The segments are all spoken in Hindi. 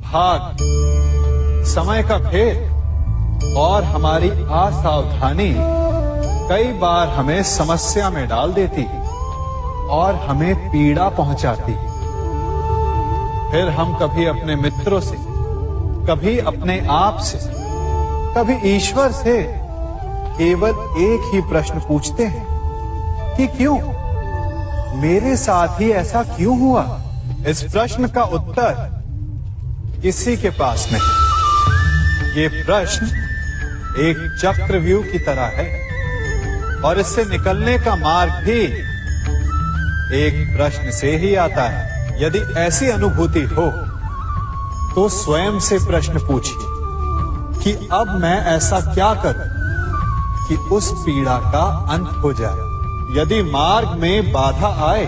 भाग, समय का भेद और हमारी असावधानी कई बार हमें समस्या में डाल देती और हमें पीड़ा पहुंचाती। फिर हम कभी अपने मित्रों से, कभी अपने आप से, कभी ईश्वर से केवल एक ही प्रश्न पूछते हैं कि क्यों, मेरे साथ ही ऐसा क्यों हुआ? इस प्रश्न का उत्तर किसी के पास नहीं। ये प्रश्न एक चक्रव्यूह की तरह है और इससे निकलने का मार्ग भी एक प्रश्न से ही आता है। यदि ऐसी अनुभूति हो तो स्वयं से प्रश्न पूछिए कि अब मैं ऐसा क्या करूं कि उस पीड़ा का अंत हो जाए। यदि मार्ग में बाधा आए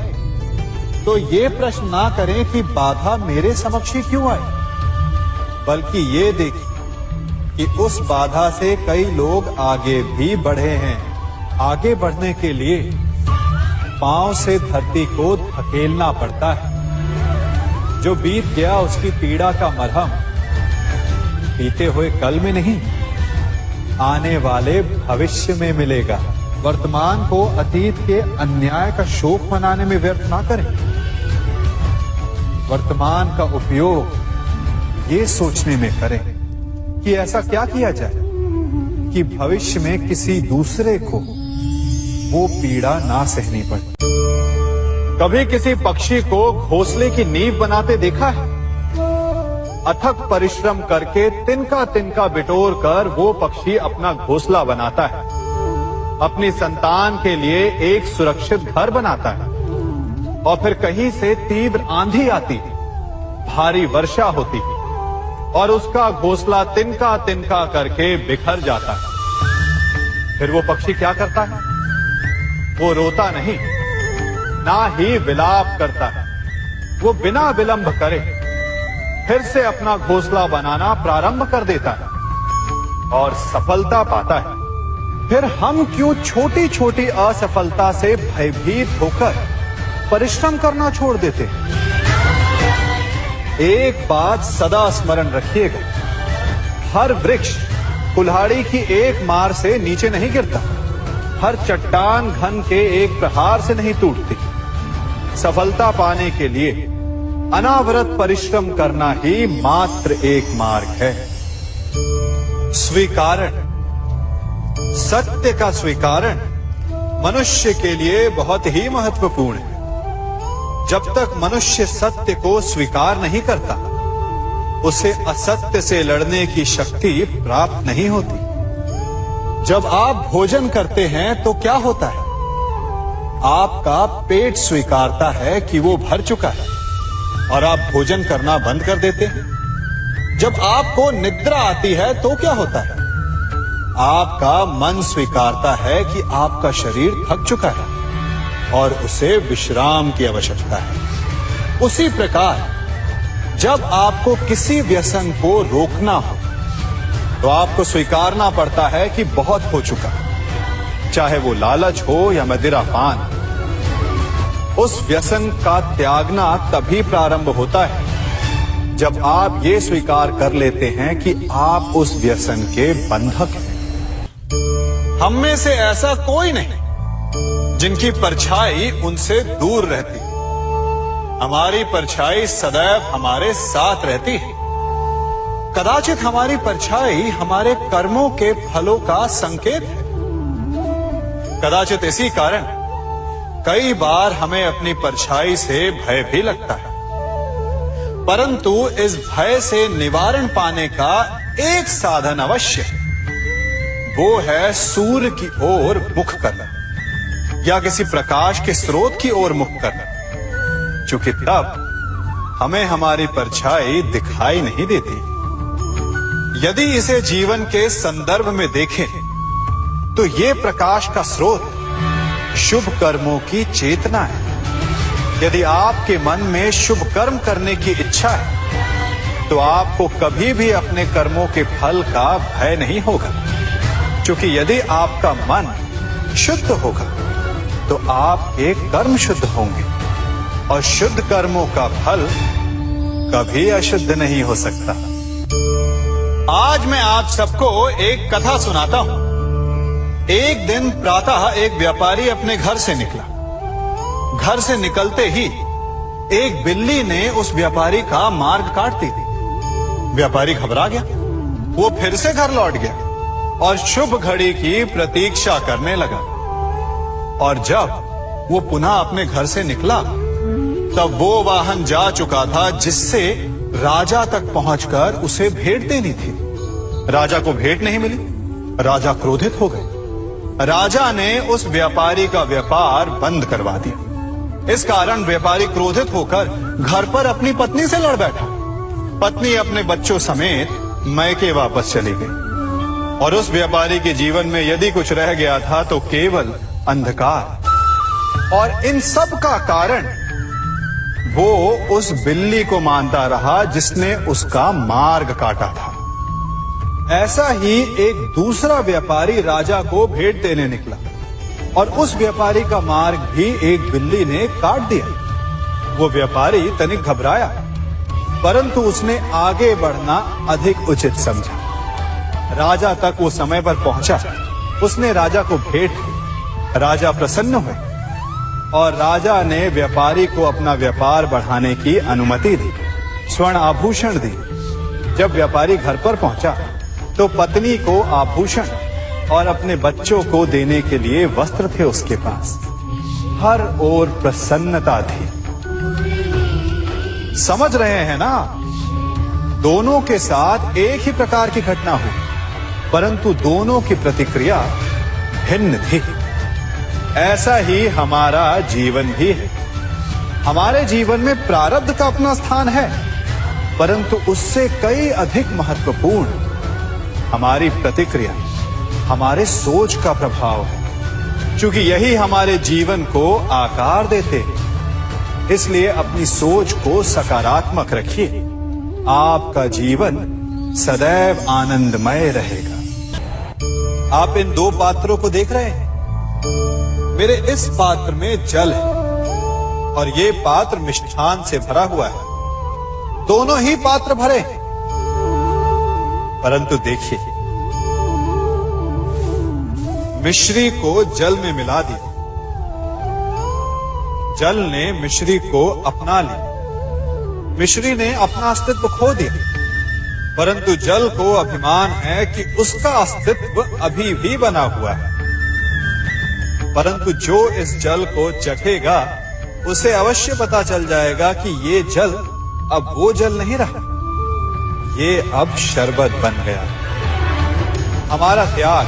तो ये प्रश्न ना करें कि बाधा मेरे समक्ष ही क्यों आई, बल्कि ये देखें कि उस बाधा से कई लोग आगे भी बढ़े हैं। आगे बढ़ने के लिए पांव से धरती को धकेलना पड़ता है। जो बीत गया उसकी पीड़ा का मरहम बीते हुए कल में नहीं, आने वाले भविष्य में मिलेगा। वर्तमान को अतीत के अन्याय का शोक मनाने में व्यर्थ ना करें। वर्तमान का उपयोग ये सोचने में करें कि ऐसा क्या किया जाए कि भविष्य में किसी दूसरे को वो पीड़ा ना सहनी पड़े। कभी किसी पक्षी को घोंसले की नींव बनाते देखा है? अथक परिश्रम करके तिनका तिनका बिटोर कर वो पक्षी अपना घोंसला बनाता है, अपनी संतान के लिए एक सुरक्षित घर बनाता है। और फिर कहीं से तीव्र आंधी आती है, भारी वर्षा होती है और उसका घोंसला तिनका तिनका करके बिखर जाता है। फिर वो पक्षी क्या करता है? वो रोता नहीं, ना ही विलाप करता है। वो बिना विलंब करे फिर से अपना घोंसला बनाना प्रारंभ कर देता है और सफलता पाता है। फिर हम क्यों छोटी छोटी असफलता से भयभीत होकर परिश्रम करना छोड़ देते हैं? एक बात सदा स्मरण रखिएगा, हर वृक्ष कुल्हाड़ी की एक मार से नीचे नहीं गिरता, हर चट्टान घन के एक प्रहार से नहीं टूटती। सफलता पाने के लिए अनावरत परिश्रम करना ही मात्र एक मार्ग है। स्वीकारण, सत्य का स्वीकारण मनुष्य के लिए बहुत ही महत्वपूर्ण है। जब तक मनुष्य सत्य को स्वीकार नहीं करता, उसे असत्य से लड़ने की शक्ति प्राप्त नहीं होती। जब आप भोजन करते हैं तो क्या होता है? आपका पेट स्वीकारता है कि वो भर चुका है और आप भोजन करना बंद कर देते हैं। जब आपको निद्रा आती है तो क्या होता है? आपका मन स्वीकारता है कि आपका शरीर थक चुका है और उसे विश्राम की आवश्यकता है। उसी प्रकार जब आपको किसी व्यसन को रोकना हो तो आपको स्वीकारना पड़ता है कि बहुत हो चुका, चाहे वो लालच हो या मदिरापान। उस व्यसन का त्यागना तभी प्रारंभ होता है जब आप ये स्वीकार कर लेते हैं कि आप उस व्यसन के बंधक हैं। हम में से ऐसा कोई नहीं जिनकी परछाई उनसे दूर रहती। हमारी परछाई सदैव हमारे साथ रहती है। कदाचित हमारी परछाई हमारे कर्मों के फलों का संकेत है। कदाचित इसी कारण कई बार हमें अपनी परछाई से भय भी लगता है, परंतु इस भय से निवारण पाने का एक साधन अवश्य है। वो है सूर्य की ओर मुख करना या किसी प्रकाश के स्रोत की ओर मुख करना, क्योंकि तब हमें हमारी परछाई दिखाई नहीं देती। यदि इसे जीवन के संदर्भ में देखें तो ये प्रकाश का स्रोत शुभ कर्मों की चेतना है। यदि आपके मन में शुभ कर्म करने की इच्छा है तो आपको कभी भी अपने कर्मों के फल का भय नहीं होगा, क्योंकि यदि आपका मन शुद्ध होगा तो आपके कर्म शुद्ध होंगे और शुद्ध कर्मों का फल कभी अशुद्ध नहीं हो सकता। आज मैं आप सबको एक कथा सुनाता हूं। एक दिन प्रातः एक व्यापारी अपने घर से निकला। घर से निकलते ही एक बिल्ली ने उस व्यापारी का मार्ग काट दी। व्यापारी घबरा गया। वो फिर से घर लौट गया और शुभ घड़ी की प्रतीक्षा करने लगा। और जब वो पुनः अपने घर से निकला तब वो वाहन जा चुका था जिससे राजा तक पहुंचकर उसे भेंट देनी थी। राजा को भेंट नहीं मिली। राजा क्रोधित हो गए। राजा ने उस व्यापारी का व्यापार बंद करवा दिया। इस कारण व्यापारी क्रोधित होकर घर पर अपनी पत्नी से लड़ बैठा। पत्नी अपने बच्चों समेत मैके वापस चली गई और उस व्यापारी के जीवन में यदि कुछ रह गया था तो केवल अंधकार। और इन सब का कारण वो उस बिल्ली को मानता रहा जिसने उसका मार्ग काटा था। ऐसा ही एक दूसरा व्यापारी राजा को भेंट देने निकला और उस व्यापारी का मार्ग भी एक बिल्ली ने काट दिया। वो व्यापारी तनिक घबराया, परंतु उसने आगे बढ़ना अधिक उचित समझा। राजा तक वो समय पर पहुंचा। उसने राजा को भेंट दी। राजा प्रसन्न हुए और राजा ने व्यापारी को अपना व्यापार बढ़ाने की अनुमति दी, स्वर्ण आभूषण दी। जब व्यापारी घर पर पहुंचा तो पत्नी को आभूषण और अपने बच्चों को देने के लिए वस्त्र थे उसके पास। हर ओर प्रसन्नता थी। समझ रहे हैं ना? दोनों के साथ एक ही प्रकार की घटना हुई, परंतु दोनों की प्रतिक्रिया भिन्न थी। ऐसा ही हमारा जीवन भी है। हमारे जीवन में प्रारब्ध का अपना स्थान है, परंतु उससे कई अधिक महत्वपूर्ण हमारी प्रतिक्रिया, हमारे सोच का प्रभाव है। क्योंकि यही हमारे जीवन को आकार देते हैं। इसलिए अपनी सोच को सकारात्मक रखिए। आपका जीवन सदैव आनंदमय रहेगा। आप इन दो पात्रों को देख रहे हैं। मेरे इस पात्र में जल है और ये पात्र मिष्ठान से भरा हुआ है। दोनों ही पात्र भरे हैं, परंतु देखिए, मिश्री को जल में मिला दिया। जल ने मिश्री को अपना लिया। मिश्री ने अपना अस्तित्व खो दिया, परंतु जल को अभिमान है कि उसका अस्तित्व अभी भी बना हुआ है। परंतु जो इस जल को चखेगा उसे अवश्य पता चल जाएगा कि ये जल अब वो जल नहीं रहा, ये अब शरबत बन गया। हमारा त्याग,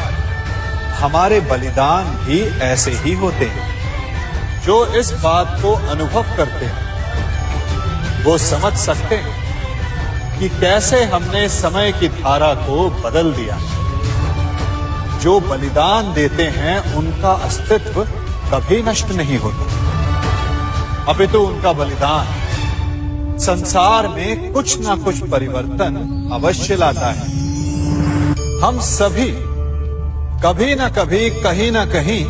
हमारे बलिदान भी ऐसे ही होते हैं। जो इस बात को अनुभव करते हैं वो समझ सकते हैं कि कैसे हमने समय की धारा को बदल दिया। जो बलिदान देते हैं उनका अस्तित्व कभी नष्ट नहीं होता, अपितु उनका बलिदान संसार में कुछ ना कुछ परिवर्तन अवश्य लाता है। हम सभी कभी ना कभी, कहीं ना कहीं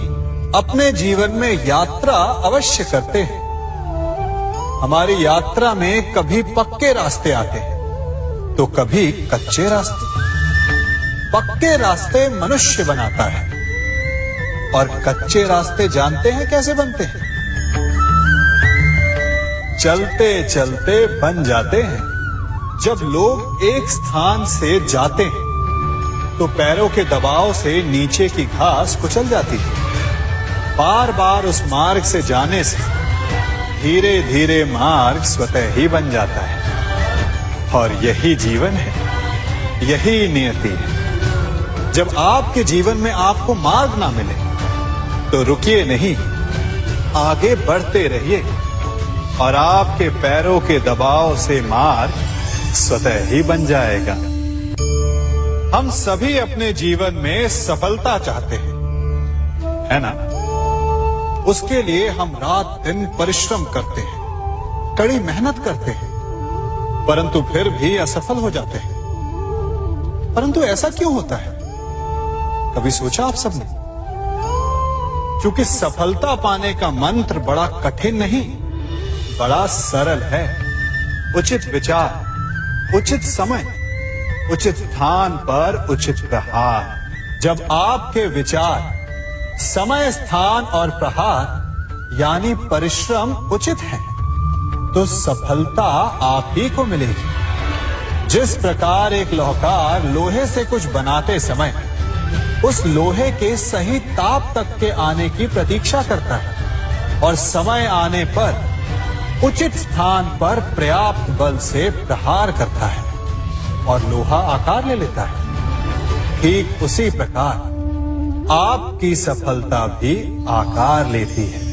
अपने जीवन में यात्रा अवश्य करते हैं। हमारी यात्रा में कभी पक्के रास्ते आते हैं तो कभी कच्चे रास्ते। पक्के रास्ते मनुष्य बनाता है और कच्चे रास्ते जानते हैं कैसे बनते हैं? चलते चलते बन जाते हैं। जब लोग एक स्थान से जाते हैं तो पैरों के दबाव से नीचे की घास कुचल जाती है। बार बार उस मार्ग से जाने से धीरे धीरे मार्ग स्वतः ही बन जाता है। और यही जीवन है, यही नियति है। जब आपके जीवन में आपको मार्ग ना मिले तो रुकिए नहीं, आगे बढ़ते रहिए और आपके पैरों के दबाव से मार्ग स्वतः ही बन जाएगा। हम सभी अपने जीवन में सफलता चाहते हैं, है ना? उसके लिए हम रात दिन परिश्रम करते हैं, कड़ी मेहनत करते हैं, परंतु फिर भी असफल हो जाते हैं। परंतु ऐसा क्यों होता है? कभी सोचा आप सबने? क्योंकि सफलता पाने का मंत्र बड़ा कठिन नहीं, बड़ा सरल है। उचित विचार, उचित समय, उचित स्थान पर उचित प्रहार। जब आपके विचार, समय, स्थान और प्रहार यानी परिश्रम उचित है, तो सफलता आप ही को मिलेगी। जिस प्रकार एक लोहार लोहे से कुछ बनाते समय उस लोहे के सही ताप तक के आने की प्रतीक्षा करता है और समय आने पर उचित स्थान पर पर्याप्त बल से प्रहार करता है और लोहा आकार ले लेता है, ठीक उसी प्रकार आपकी सफलता भी आकार लेती है।